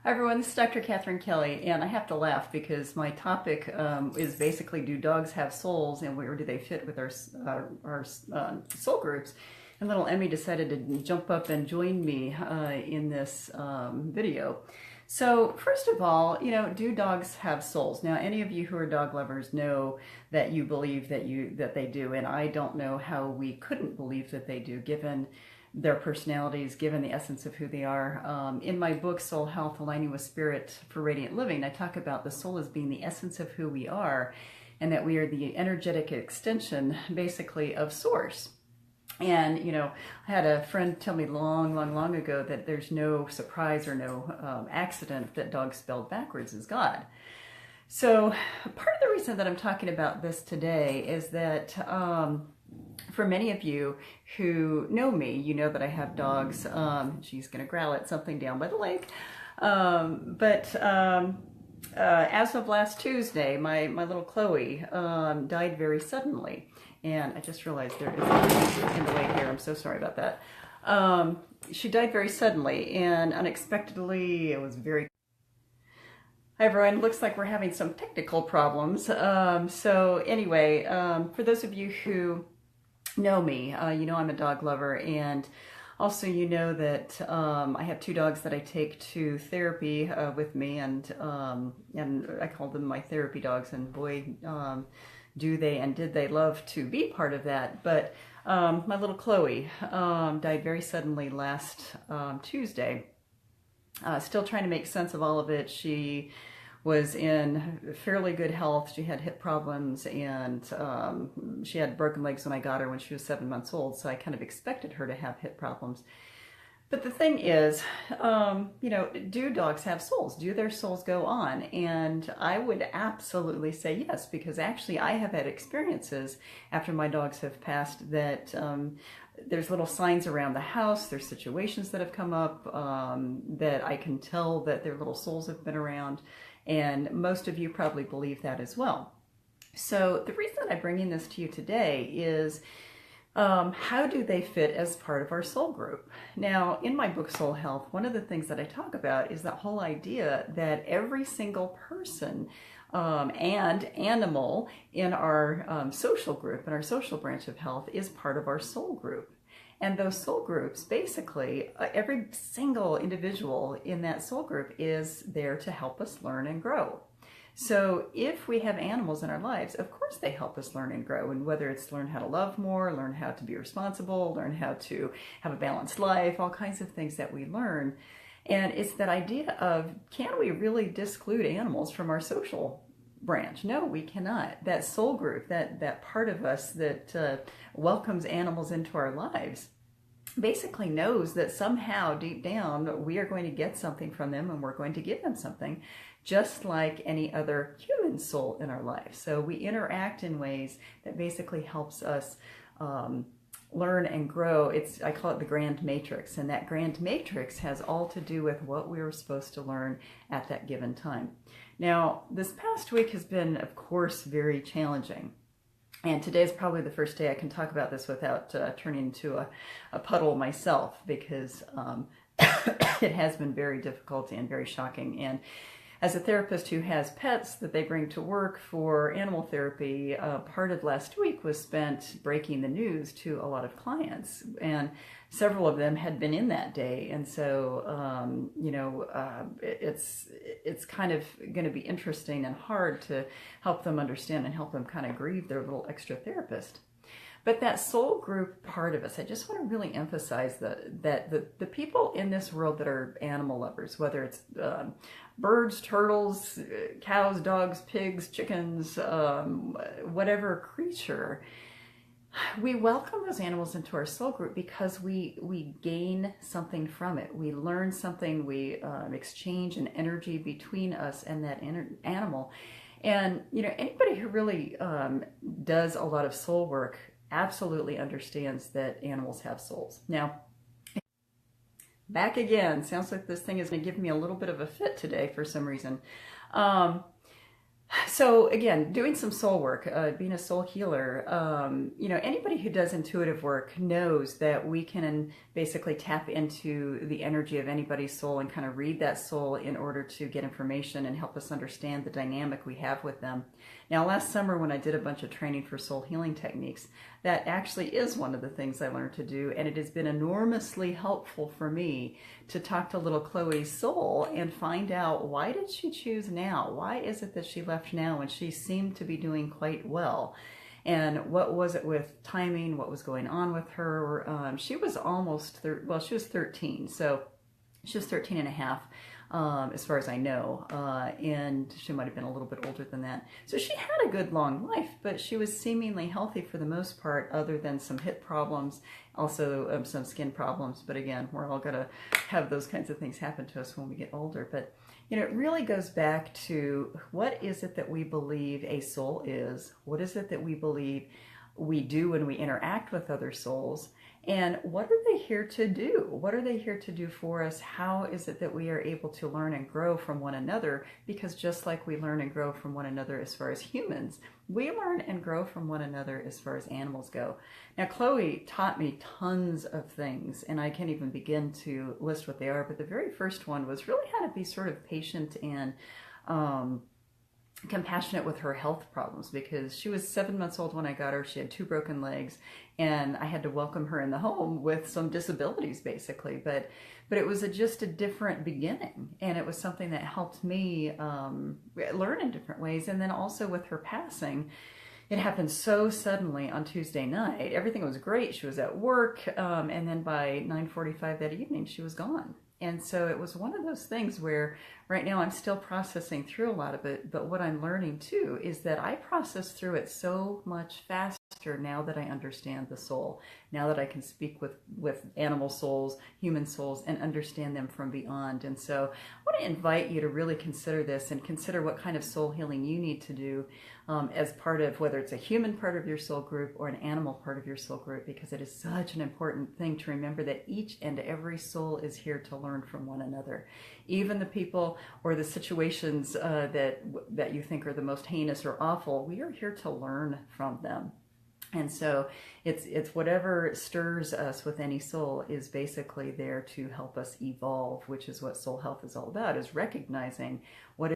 Hi everyone, this is Dr. Catherine Kelly, and I have to laugh because my topic is basically, do dogs have souls, and where do they fit with our soul groups? And little Emmy decided to jump up and join me in this video. So first of all, do dogs have souls? Now, any of you who are dog lovers know that you believe that they do, and I don't know how we couldn't believe that they do, given their personalities, given the essence of who they are. In my book, Soul Health, Aligning with Spirit for Radiant Living, I talk about the soul as being the essence of who we are, and that we are the energetic extension, basically, of Source. And, I had a friend tell me long ago that there's no surprise or no accident that dog spelled backwards is God. So part of the reason that I'm talking about this today is that for many of you who know me, you know that I have dogs. She's going to growl at something down by the lake. As of last Tuesday, my little Chloe died very suddenly. And I just realized there is a in the way here. I'm so sorry about that. She died very suddenly and unexpectedly. It was very... Hi everyone, looks like we're having some technical problems. So anyway, for those of you who know me, you know I'm a dog lover, and also you know that I have two dogs that I take to therapy with me, and I call them my therapy dogs, and boy, do they and did they love to be part of that. But my little Chloe died very suddenly last Tuesday. Still trying to make sense of all of it. She was in fairly good health. She had hip problems, and she had broken legs when I got her when she was 7 months old, so I kind of expected her to have hip problems. But the thing is, do dogs have souls? Do their souls go on? And I would absolutely say yes, because actually I have had experiences after my dogs have passed that there's little signs around the house, there's situations that have come up that I can tell that their little souls have been around, and most of you probably believe that as well. So the reason I'm bringing this to you today is how do they fit as part of our soul group? Now, in my book, Soul Health, one of the things that I talk about is that whole idea that every single person and animal in our social group, in our social branch of health, is part of our soul group. And those soul groups, basically, every single individual in that soul group is there to help us learn and grow. So if we have animals in our lives, of course they help us learn and grow. And whether it's learn how to love more, learn how to be responsible, learn how to have a balanced life, all kinds of things that we learn. And it's that idea of, can we really disclude animals from our social branch? No, we cannot. That soul group, that part of us that welcomes animals into our lives, basically knows that somehow deep down we are going to get something from them, and we're going to give them something, just like any other human soul in our life. So we interact in ways that basically helps us learn and grow. I call it the grand matrix, and that grand matrix has all to do with what we were supposed to learn at that given time. Now, this past week has been, of course, very challenging. And today is probably the first day I can talk about this without turning into a puddle myself, because it has been very difficult and very shocking. And as a therapist who has pets that they bring to work for animal therapy, part of last week was spent breaking the news to a lot of clients, and several of them had been in that day. And so, it's kind of going to be interesting and hard to help them understand and help them kind of grieve their little extra therapist. But that soul group part of us, I just want to really emphasize that the people in this world that are animal lovers, whether it's birds, turtles, cows, dogs, pigs, chickens, whatever creature, we welcome those animals into our soul group because we gain something from it. We learn something, we exchange an energy between us and that animal. And, anybody who really does a lot of soul work absolutely understands that animals have souls. Now, back again. Sounds like this thing is going to give me a little bit of a fit today for some reason. So again, doing some soul work, being a soul healer, anybody who does intuitive work knows that we can basically tap into the energy of anybody's soul and kind of read that soul in order to get information and help us understand the dynamic we have with them. Now, last summer when I did a bunch of training for soul healing techniques, that actually is one of the things I learned to do, and it has been enormously helpful for me to talk to little Chloe's soul and find out, why did she choose now? Why is it that she left now when she seemed to be doing quite well? And what was it with timing? What was going on with her? She was she was 13, so she was 13 and a half, as far as I know, and she might have been a little bit older than that. So she had a good long life, but she was seemingly healthy for the most part, other than some hip problems, also some skin problems. But again, we're all going to have those kinds of things happen to us when we get older. But it really goes back to, what is it that we believe a soul is? What is it that we believe we do when we interact with other souls? And what are they here to do? What are they here to do for us? How is it that we are able to learn and grow from one another? Because just like we learn and grow from one another as far as humans, we learn and grow from one another as far as animals go. Now, Chloe taught me tons of things, and I can't even begin to list what they are, but the very first one was really how to be sort of patient and compassionate with her health problems, because she was 7 months old when I got her. She had 2 broken legs, and I had to welcome her in the home with some disabilities, basically. But it was just a different beginning, and it was something that helped me learn in different ways. And then also with her passing, it happened so suddenly on Tuesday night. Everything was great. She was at work, and then by 9:45 that evening, she was gone. And so it was one of those things where right now I'm still processing through a lot of it, but what I'm learning too is that I process through it so much faster now that I understand the soul, now that I can speak with animal souls, human souls, and understand them from beyond. And so I want to invite you to really consider this and consider what kind of soul healing you need to do as part of, whether it's a human part of your soul group or an animal part of your soul group, because it is such an important thing to remember that each and every soul is here to learn from one another. Even the people or the situations that you think are the most heinous or awful, we are here to learn from them. And so it's whatever stirs us with any soul is basically there to help us evolve, which is what soul health is all about, is recognizing what